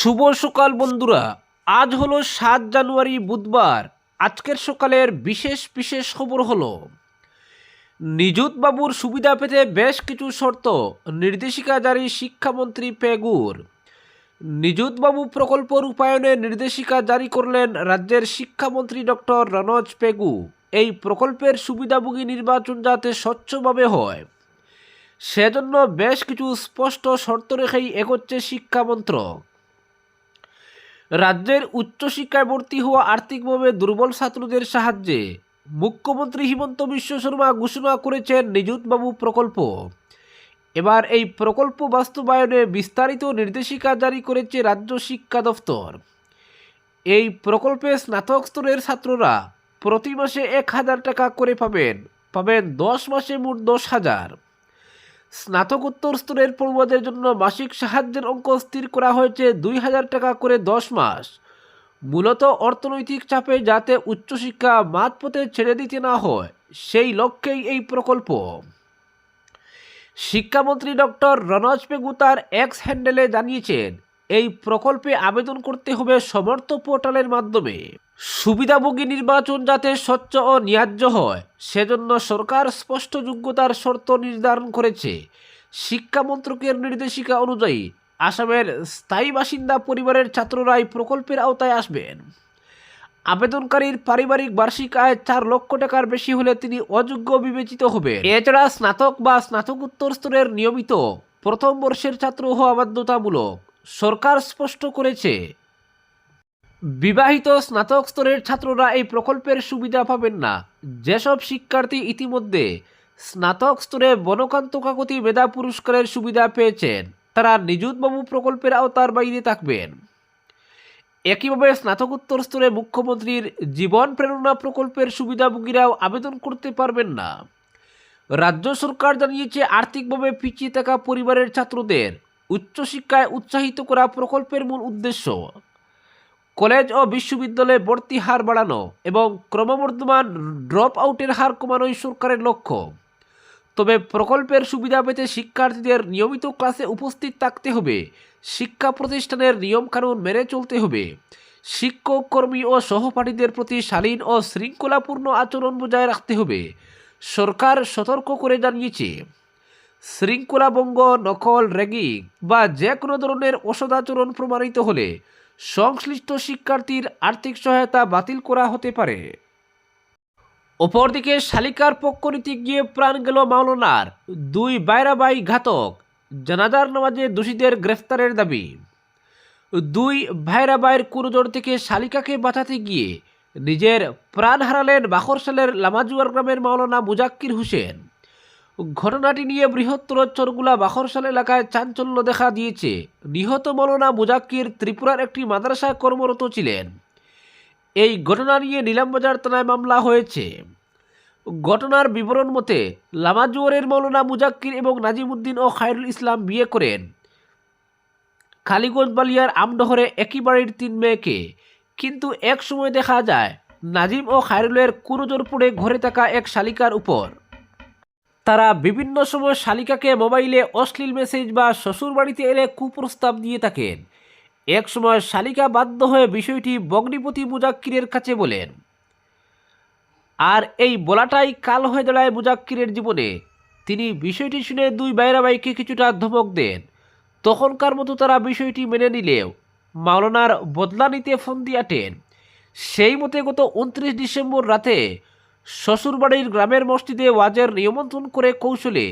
শুভ সকাল বন্ধুরা। আজ হলো ৭ জানুয়ারি বুধবার। আজকের সকালের বিশেষ বিশেষ খবর হলো নিযুত বাবুর সুবিধা পেতে বেশ কিছু শর্ত, নির্দেশিকা জারি শিক্ষামন্ত্রী পেগুর। নিযুত বাবু প্রকল্প রূপায়ণের নির্দেশিকা জারি করলেন রাজ্যের শিক্ষামন্ত্রী ডক্টর রনোজ পেগু। এই প্রকল্পের সুবিধাভোগী নির্বাচন যাতে স্বচ্ছভাবে হয় সেজন্য বেশ কিছু স্পষ্ট শর্ত রেখেই এগোচ্ছে শিক্ষা মন্ত্রক। রাজ্যের উচ্চশিক্ষায় ভর্তি হওয়া আর্থিকভাবে দুর্বল ছাত্রদের সাহায্যে মুখ্যমন্ত্রী হিমন্ত বিশ্ব শর্মা ঘোষণা করেছেন নিযুতবাবু প্রকল্প। এবার এই প্রকল্প বাস্তবায়নে বিস্তারিত নির্দেশিকা জারি করেছে রাজ্য শিক্ষা দফতর। এই প্রকল্পে স্নাতক স্তরের ছাত্ররা প্রতি মাসে ১,০০০ টাকা করে পাবেন ১০ মাসে মোট ১০,০০০। স্নাতকোত্তর স্তরের পড়ুয়াদের জন্য মাসিক সাহায্যের অঙ্ক স্থির করা হয়েছে ২,০০০ টাকা করে ১০ মাস। মূলত অর্থনৈতিক চাপে যাতে উচ্চশিক্ষা মাঝপথে ছেড়ে দিতে না হয় সেই লক্ষ্যেই এই প্রকল্প। শিক্ষামন্ত্রী ডক্টর রনোজ পেগু তার এক্স হ্যান্ডেলে জানিয়েছেন, এই প্রকল্পে আবেদন করতে হবে সমর্থ পোর্টালের মাধ্যমে। সুবিধাভোগী নির্বাচন যাতে স্বচ্ছ ও ন্যায্য হয় সেজন্য সরকার স্পষ্ট যোগ্যতার শর্ত নির্ধারণ করেছে। শিক্ষা মন্ত্রকের নির্দেশিকা অনুযায়ী আসামের স্থায়ী বাসিন্দা পরিবারের ছাত্ররাই প্রকল্পের আওতায় আসবেন। আবেদনকারীর পারিবারিক বার্ষিক আয় ৪ লক্ষ টাকার বেশি হলে তিনি অযোগ্য বিবেচিত হবেন। এছাড়া স্নাতক বা স্নাতকোত্তর স্তরের নিয়মিত প্রথম বর্ষের ছাত্র হওয়া বাধ্যতামূলক। সরকার স্পষ্ট করেছে, বিবাহিত স্নাতক স্তরের ছাত্ররা এই প্রকল্পের সুবিধা পাবেন না। যেসব শিক্ষার্থী ইতিমধ্যে স্নাতক স্তরে বনকান্ত কাকতি মেধা পুরস্কারের সুবিধা পেয়েছেন তারা নিযুতবাবু প্রকল্পের আওতার বাইরে থাকবেন। একইভাবে স্নাতকোত্তর স্তরে মুখ্যমন্ত্রীর জীবন প্রেরণা প্রকল্পের সুবিধাভোগীরাও আবেদন করতে পারবেন না। রাজ্য সরকার জানিয়েছে, আর্থিকভাবে পিছিয়ে থাকা পরিবারের ছাত্রদের উচ্চশিক্ষায় উৎসাহিত করা প্রকল্পের মূল উদ্দেশ্য। কলেজ ও বিশ্ববিদ্যালয়ে ভর্তি হার বাড়ানো এবং ক্রমবর্ধমান ড্রপ আউটের হার কমানোই সরকারের লক্ষ্য। তবে প্রকল্পের সুবিধা পেতে শিক্ষার্থীদের নিয়মিত ক্লাসে উপস্থিত থাকতে হবে, শিক্ষা প্রতিষ্ঠানের নিয়মকানুন মেনে চলতে হবে, শিক্ষক কর্মী ও সহপাঠীদের প্রতি শালীন ও শৃঙ্খলাপূর্ণ আচরণ বজায় রাখতে হবে। সরকার সতর্ক করে জানিয়েছে, শৃঙ্খলাভঙ্গ, নকল, র্যাগিং বা যে কোনো ধরনের অসদাচরণ প্রমাণিত হলে সংশ্লিষ্ট শিক্ষার্থীর আর্থিক সহায়তা বাতিল করা হতে পারে। অপরদিকে শালিকার পক্ষ নিতে গিয়ে প্রাণ গেল মাওলানার, 2 বাইরা ভাই ঘাতক, জানাজার নামাজে দোষীদের গ্রেফতারের দাবি। 2 ভাইরা ভাইয়ের কুরুজোর থেকে শালিকাকে বাঁচাতে গিয়ে নিজের প্রাণ হারালেন বাখরশালের লামাজুয়ার গ্রামের মাওলানা মুজাক্কির হোসেন। ঘটনাটি নিয়ে বৃহত্তর চরগুলা বাখরশাল এলাকায় চাঞ্চল্য দেখা দিয়েছে। নিহত মাওলানা মুজাক্কির ত্রিপুরার একটি মাদ্রাসায় কর্মরত ছিলেন। এই ঘটনা নিয়ে নিলামবাজার থানায় মামলা হয়েছে। ঘটনার বিবরণ মতে, লামাজুয়ারের মাওলানা মুজাক্কির এবং নাজিমউদ্দিন ও খায়রুল ইসলাম বিয়ে করেন কালীগঞ্জ বালিয়ার আমডহরে একই বাড়ির 3 মেয়েকে। কিন্তু এক সময় দেখা যায় নাজিম ও খায়রুলের কুনজর পড়ে ঘরে থাকা এক শালিকার উপর। তারা বিভিন্ন সময় শালিকাকে মোবাইলে অশ্লীল মেসেজ বা শ্বশুর বাড়িতে এলে কুপ্রস্তাব দিয়ে থাকেন। এক সময় শালিকা বাধ্য হয়ে বিষয়টি ভগ্নিপতি মুজাক্কিরের কাছে বলেন, আর এই বলাটাই কাল হয়ে দাঁড়ায় মুজাক্কিরের জীবনে। তিনি বিষয়টি শুনে 2 বাইরা ভাইকে কিছুটা ধমক দেন। তখনকার মতো তারা বিষয়টি মেনে নিলেও মাওলানার বদলা নিতে ফন্দি আটেন। সেই মতে গত 29 ডিসেম্বর রাতে শ্বশুরবাড়ির গ্রামের মসজিদে ওয়াজের নিমন্ত্রণ করে কৌশলে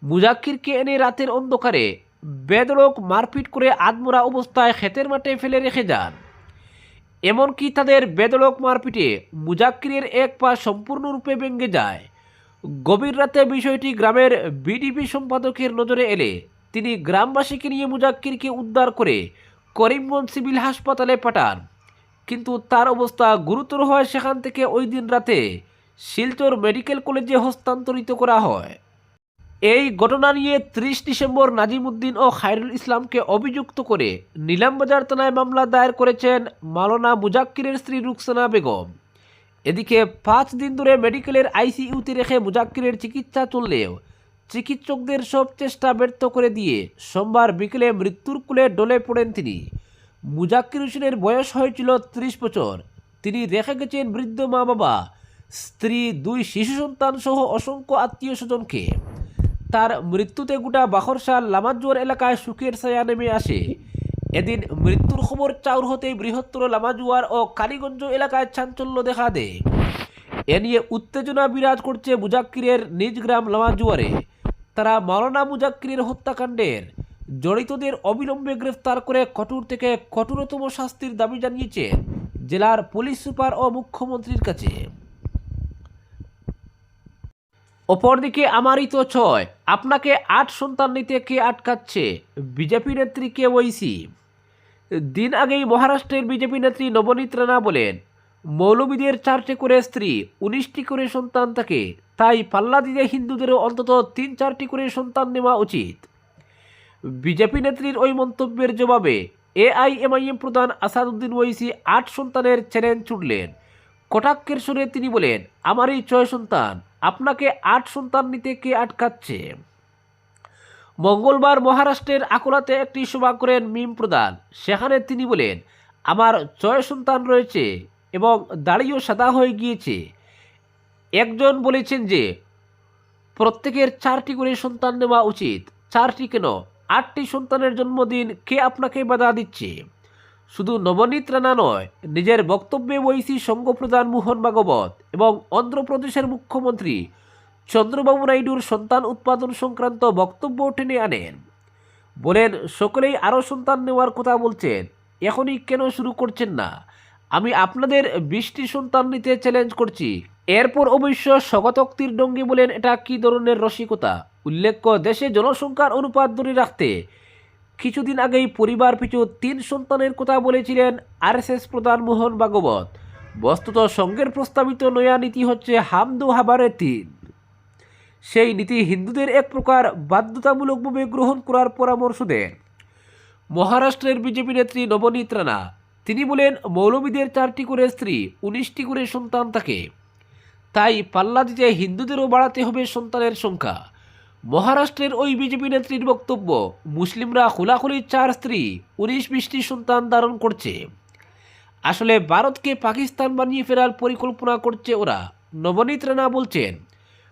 মুজাক্কিরকে এনে রাতের অন্ধকারে বেধড়ক মারপিট করে আধমরা অবস্থায় ক্ষেতের মাঠে ফেলে রেখে যান। এমনকি তাদের বেধড়ক মারপিটে মুজাক্কিরের এক পা সম্পূর্ণরূপে ভেঙে যায়। গভীর রাতে বিষয়টি গ্রামের বিডিপি সম্পাদকের নজরে এলে তিনি গ্রামবাসীকে নিয়ে মুজাক্কিরকে উদ্ধার করে করিমগঞ্জ সিভিল হাসপাতালে পাঠান। কিন্তু তার অবস্থা গুরুতর হয় সেখান থেকে ওই দিন রাতে শিলচর মেডিকেল কলেজে হস্তান্তরিত করা হয়। এই ঘটনা নিয়ে 30 ডিসেম্বর নাজিমউদ্দিন ও খায়রুল ইসলামকে অভিযুক্ত করে নিলামবাজার থানায় মামলা দায়ের করেছেন মাওলানা মুজাক্কিরের স্ত্রী রুকসানা বেগম। এদিকে 5 দিন ধরে মেডিকেলের আইসিইউতে রেখে মুজাক্কিরের চিকিৎসা চললেও চিকিৎসকদের সব চেষ্টা ব্যর্থ করে দিয়ে সোমবার বিকেলে মৃত্যুর কোলে ঢলে পড়েন তিনি। মুজাক্কির হোসেনের বয়স হয়েছিল 30 বছর। তিনি রেখে গেছেন বৃদ্ধ মা বাবা, স্ত্রী, 2 শিশু সন্তান সহ অসংখ্য আত্মীয় স্বজনকে। তার মৃত্যুতে গোটা বাখরশাল লামাজুয়ার এলাকায় শোকের ছায়া নেমে আসে। এদিন মৃত্যুর খবর চাউর হতেই বৃহত্তর লামাজুয়ার ও কালীগঞ্জ এলাকায় চাঞ্চল্য দেখা দেয়। এ নিয়ে উত্তেজনা বিরাজ করছে মুজাক্কিরের নিজ গ্রাম লামাজুয়ারে। তারা মাওলানা মুজাক্কিরের হত্যাকাণ্ডের জড়িতদের অবিলম্বে গ্রেফতার করে কঠোর থেকে কঠোরতম শাস্তির দাবি জানিয়েছেন জেলার পুলিশ সুপার ও মুখ্যমন্ত্রীর কাছে। অপরদিকে আমারই তো 6, আপনাকে 8 সন্তান নিতে কে আটকাচ্ছে? বিজেপি নেত্রী কে ওইসি। দিন আগেই মহারাষ্ট্রের বিজেপি নেত্রী নবনীত রানা বলেন, মৌলবীদের 4টে করে স্ত্রী, 19টি করে সন্তান থাকে, তাই পাল্লা দিতে হিন্দুদেরও অন্তত 3-4টি করে সন্তান নেওয়া উচিত। বিজেপি নেত্রীর ওই মন্তব্যের জবাবে এআইএমআইএম প্রধান আসাদুদ্দিন ওইসি 8 সন্তানের চ্যালেঞ্জ ছুড়লেন। কটাক্ষের সুরে তিনি বলেন, আমারই 6 সন্তান, আপনাকে 8 সন্তান নিতে কে আটকাচ্ছে? মঙ্গলবার মহারাষ্ট্রের আকোলাতে একটি সভা করেন মিম প্রধান। সেখানে তিনি বলেন, আমার 6 সন্তান রয়েছে এবং দাড়িও সাদা হয়ে গিয়েছে। একজন বলেছেন যে প্রত্যেকের 4টি করে সন্তান নেওয়া উচিত। 4টি কেন, 8টি সন্তানের জন্মদিন কে আপনাকে বাধা দিচ্ছে? শুধু নবনীত রানা নয়, নিজের বক্তব্যে ওইসি সংঘপ্রধান মোহন ভাগবত এবং অন্ধ্রপ্রদেশের মুখ্যমন্ত্রী চন্দ্রবাবু নাইডুর সন্তান উৎপাদন সংক্রান্ত বক্তব্য টেনে আনেন। বলেন, সকলেই আরও সন্তান নেওয়ার কথা বলছেন, এখনই কেন শুরু করছেন না? আমি আপনাদের 20টি সন্তান নিতে চ্যালেঞ্জ করছি। এরপর অবশ্য স্বগতোক্তির ডঙ্গি বলেন, এটা কি ধরনের রসিকতা? উল্লেখ্য, দেশে জনসংখ্যার অনুপাত ধরে রাখতে কিছুদিন আগেই পরিবার পিছু 3 সন্তানের কথা বলেছিলেন আরএসএস প্রধান মোহন ভাগবত। বস্তুত সঙ্গের প্রস্তাবিত নয়া নীতি হচ্ছে হাম দো হামারে 3। সেই নীতি হিন্দুদের এক প্রকার বাধ্যতামূলকভাবে গ্রহণ করার পরামর্শ দেন মহারাষ্ট্রের বিজেপি নেত্রী নবনীত রানা। তিনি বলেন, মৌলবীদের 4টি করে স্ত্রী, 19টি করে সন্তান থাকে, তাই পাল্লা দিতে হিন্দুদেরও বাড়াতে হবে সন্তানের সংখ্যা। মহারাষ্ট্রের ওই বিজেপি নেত্রীর বক্তব্য, মুসলিমরা খোলাখুলি 4 স্ত্রী, 19-20টি সন্তান ধারণ করছে। আসলে ভারতকে পাকিস্তান বানিয়ে ফেরার পরিকল্পনা করছে ওরা। নবনীত রানা বলছেন,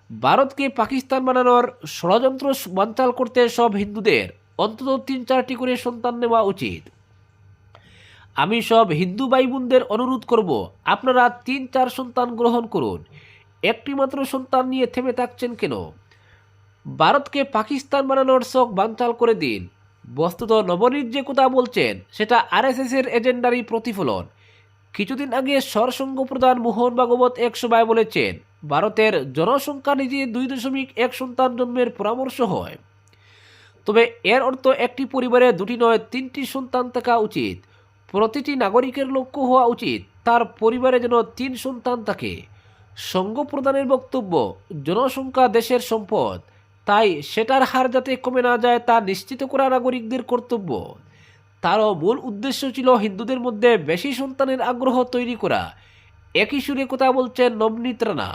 ভারতকে পাকিস্তান বানানোর ষড়যন্ত্র বানচাল করতে সব হিন্দুদের অন্তত 3-4টি করে সন্তান নেওয়া উচিত। আমি সব হিন্দু ভাই বোনদের অনুরোধ করব, আপনারা 3-4 সন্তান গ্রহণ করুন। একটি মাত্র সন্তান নিয়ে থেমে থাকছেন কেন? ভারতকে পাকিস্তান বানানোর শখ বানচাল করে দিন। বস্তুত নবনীত যে কথা বলছেন সেটা আরএসএসের এজেন্ডারই প্রতিফলন। কিছুদিন আগে সরসংঘ প্রধান মোহন ভাগবত এক সভায় বলেছেন, ভারতের জনসংখ্যা নিজে 2.1 সন্তান জন্মের পরামর্শ হয়। তবে এর অর্থ একটি পরিবারে 2টি নয় 3টি সন্তান থাকা উচিত। প্রতিটি নাগরিকের লক্ষ্য হওয়া উচিত তার পরিবারে যেন 3 সন্তান থাকে। সংঘ প্রধানের বক্তব্য, জনসংখ্যা দেশের সম্পদ, তাই সেটার হার যাতে কমে না যায় তা নিশ্চিত করা নাগরিকদের কর্তব্য। তারও মূল উদ্দেশ্য ছিল হিন্দুদের মধ্যে বেশি সন্তানের আগ্রহ তৈরি করা। একই সুরে কথা বলছেন নবনীত রানা,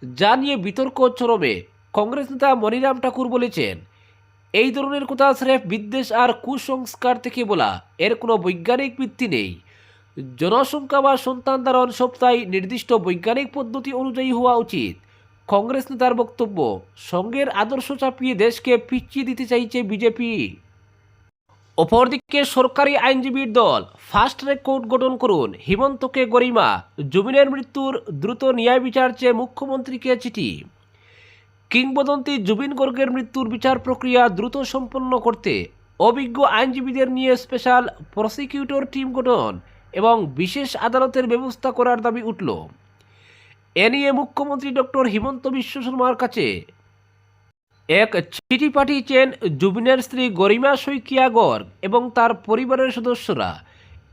যা নিয়ে বিতর্ক চরমে। কংগ্রেস নেতা মনিরাম ঠাকুর বলেছেন, এই ধরনের কথা স্রেফ বিদ্বেষ আর কুসংস্কার থেকে বলা, এর কোনো বৈজ্ঞানিক ভিত্তি নেই। জনসংখ্যা বা সন্তান ধারণ সবটাই নির্দিষ্ট বৈজ্ঞানিক পদ্ধতি অনুযায়ী হওয়া উচিত। কংগ্রেস নেতার বক্তব্য, সঙ্গের আদর্শ চাপিয়ে দেশকে পিছিয়ে দিতে চাইছে বিজেপি। অপরদিকে সরকারি আইনজীবীর দল ফাস্ট ট্র্যাক কোর্ট গঠন করুন, হিমন্তকে গরিমা, জুবিনের মৃত্যুর দ্রুত ন্যায় বিচার চেয়ে মুখ্যমন্ত্রীকে চিঠি। কিংবদন্তি জুবিন গর্গের মৃত্যুর বিচার প্রক্রিয়া দ্রুত সম্পন্ন করতে অভিজ্ঞ আইনজীবীদের নিয়ে স্পেশাল প্রসিকিউটর টিম গঠন এবং বিশেষ আদালতের ব্যবস্থা করার দাবি উঠল। এ নিয়ে মুখ্যমন্ত্রী ডক্টর হিমন্ত বিশ্ব শর্মার কাছে এক চিঠি পাঠিয়েছেন জুবিনের স্ত্রী গরিমা শইকিয়া গর্গ এবং তার পরিবারের সদস্যরা।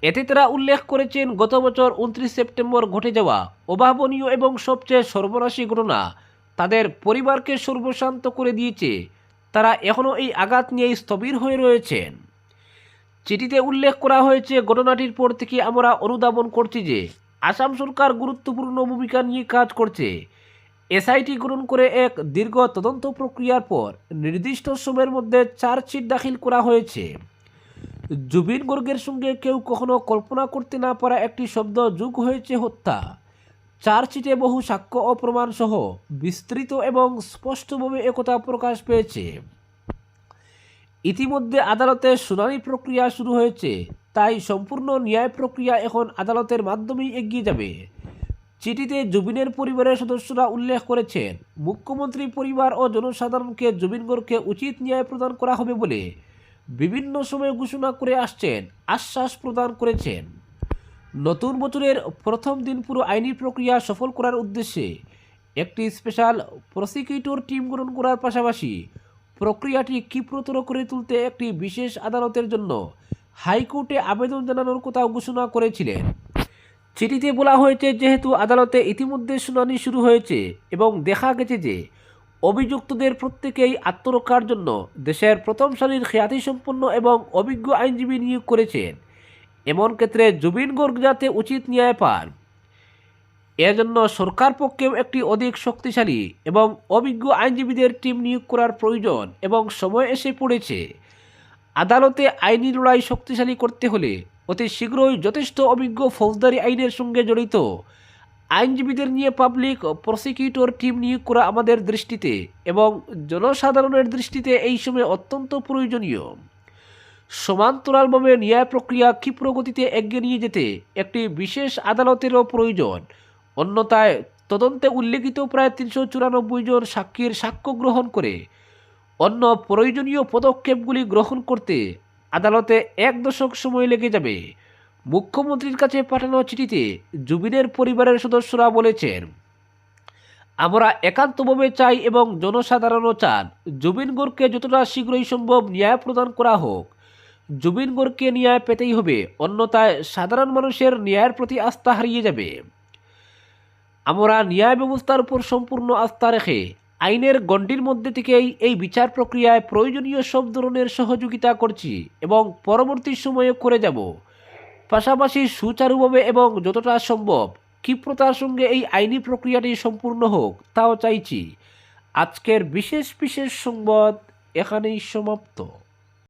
এতে তারা উল্লেখ করেছেন, গত বছর 29 সেপ্টেম্বর ঘটে যাওয়া অভাবনীয় এবং সবচেয়ে সর্বনাশী ঘটনা তাদের পরিবারকে সর্বশান্ত করে দিয়েছে। তারা এখনও এই আঘাত নিয়েই স্থবির হয়ে রয়েছেন। চিঠিতে উল্লেখ করা হয়েছে, ঘটনাটির পর থেকে আমরা অনুধাবন করছি যে আসাম সরকার গুরুত্বপূর্ণ ভূমিকা নিয়ে কাজ করছে। এসআইটি গঠন করে এক দীর্ঘ তদন্ত প্রক্রিয়ার পর নির্দিষ্ট সময়ের মধ্যে চার্জশিট দাখিল করা হয়েছে। জুবিন গর্গের সঙ্গে কেউ কখনো কল্পনা করতে না পারা একটি শব্দ যোগ হয়েছে হত্যা। চার্জশিটে বহু সাক্ষ্য ও প্রমাণ সহ বিস্তৃত এবং স্পষ্টভাবে একথা প্রকাশ পেয়েছে। ইতিমধ্যে আদালতে শুনানি প্রক্রিয়া শুরু হয়েছে, তাই সম্পূর্ণ ন্যায় প্রক্রিয়া এখন আদালতের মাধ্যমেই এগিয়ে যাবে। চিঠিতে জুবিনের পরিবারের সদস্যরা উল্লেখ করেছেন, মুখ্যমন্ত্রী পরিবার ও জনসাধারণকে জুবিন গর্গকে উচিত ন্যায় প্রদান করা হবে বলে বিভিন্ন সময় ঘোষণা করে আসছেন, আশ্বাস প্রদান করেছেন। নতুন বছরের প্রথম দিন পুরো আইনি প্রক্রিয়া সফল করার উদ্দেশ্যে একটি স্পেশাল প্রসিকিউটর টিম গঠন করার পাশাপাশি প্রক্রিয়াটি ক্ষিপ্রতর করে তুলতে একটি বিশেষ আদালতের জন্য হাইকোর্টে আবেদন জানানোর কথা ঘোষণা করেছিলেন। চিঠিতে বলা হয়েছে, যেহেতু আদালতে ইতিমধ্যে শুনানি শুরু হয়েছে এবং দেখা গেছে যে অভিযুক্তদের প্রত্যেকেই আত্মরক্ষার জন্য দেশের প্রথম সারির খ্যাতিসম্পন্ন এবং অভিজ্ঞ আইনজীবী নিয়োগ করেছেন, এমন ক্ষেত্রে জুবিন গর্গ যাতে উচিত ন্যায় পান, এজন্য সরকার পক্ষেও একটি অধিক শক্তিশালী এবং অভিজ্ঞ আইনজীবীদের টিম নিয়োগ করার প্রয়োজন এবং সময় এসে পড়েছে। আদালতে আইনি লড়াই শক্তিশালী করতে হলে অতি শীঘ্রই যথেষ্ট অভিজ্ঞ ফৌজদারি আইনের সঙ্গে জড়িত আইনজীবীদের নিয়ে পাবলিক প্রসিকিউটর টিম নিয়োগ করা আমাদের দৃষ্টিতে এবং জনসাধারণের দৃষ্টিতে এই সময় অত্যন্ত প্রয়োজনীয়। সমান্তরালভাবে ন্যায় প্রক্রিয়া ক্ষিপ্র গতিতে এগিয়ে নিয়ে যেতে একটি বিশেষ আদালতেরও প্রয়োজন। অন্যথায় তদন্তে উল্লেখিত প্রায় 394 জন সাক্ষীর সাক্ষ্য গ্রহণ করে অন্য প্রয়োজনীয় পদক্ষেপগুলি গ্রহণ করতে আদালতে 1 দশক সময় লেগে যাবে। মুখ্যমন্ত্রীর কাছে পাঠানো চিঠিতে জুবিনের পরিবারের সদস্যরা বলেছেন, আমরা একান্তভাবে চাই এবং জনসাধারণও চান জুবিন গর্গকে যতটা শীঘ্রই সম্ভব ন্যায় প্রদান করা হোক। জুবিন গর্গকে ন্যায় পেতেই হবে, অন্যথায় সাধারণ মানুষের ন্যায়ের প্রতি আস্থা হারিয়ে যাবে। আমরা ন্যায় ব্যবস্থার উপর সম্পূর্ণ আস্থা রেখে আইনের গণ্ডির মধ্যে থেকেই এই বিচার প্রক্রিয়ায় প্রয়োজনীয় সব ধরনের সহযোগিতা করছি এবং পরবর্তী সময়ে করে যাব। পাশাপাশি সুচারুভাবে এবং যতটা সম্ভব ক্ষিপ্রতার সঙ্গে এই আইনি প্রক্রিয়াটি সম্পূর্ণ হোক তাও চাইছি। আজকের বিশেষ সংবাদ এখানেই সমাপ্ত।